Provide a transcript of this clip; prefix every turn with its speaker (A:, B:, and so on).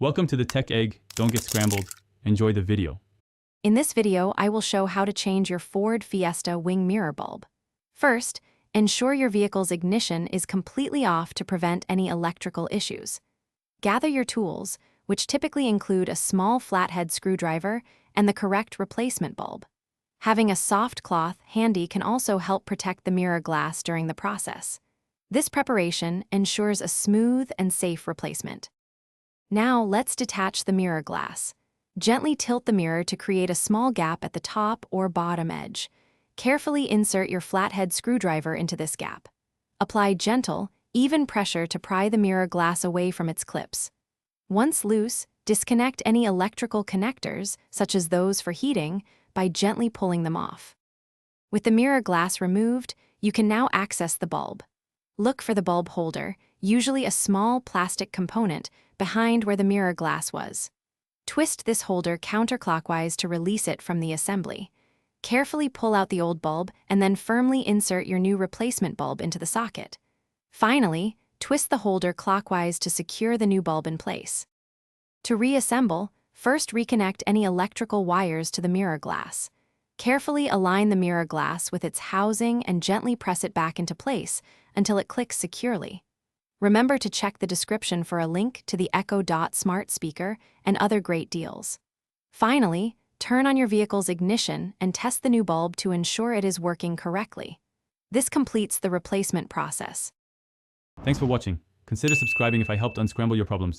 A: Welcome to the Tech Egg. Don't get scrambled. Enjoy the video.
B: In this video, I will show how to change your Ford Fiesta wing mirror bulb. First, ensure your vehicle's ignition is completely off to prevent any electrical issues. Gather your tools, which typically include a small flathead screwdriver and the correct replacement bulb. Having a soft cloth handy can also help protect the mirror glass during the process. This preparation ensures a smooth and safe replacement. Now let's detach the mirror glass. Gently tilt the mirror to create a small gap at the top or bottom edge. Carefully insert your flathead screwdriver into this gap. Apply gentle, even pressure to pry the mirror glass away from its clips. Once loose, disconnect any electrical connectors, such as those for heating, by gently pulling them off. With the mirror glass removed, you can now access the bulb. Look for the bulb holder, usually a small plastic component, behind where the mirror glass was. Twist this holder counterclockwise to release it from the assembly. Carefully pull out the old bulb and then firmly insert your new replacement bulb into the socket. Finally, twist the holder clockwise to secure the new bulb in place. To reassemble, first reconnect any electrical wires to the mirror glass. Carefully align the mirror glass with its housing and gently press it back into place until it clicks securely. Remember to check the description for a link to the Echo Dot smart speaker and other great deals. Finally, turn on your vehicle's ignition and test the new bulb to ensure it is working correctly. This completes the replacement process.
A: Thanks for watching. Consider subscribing if I helped unscramble your problems.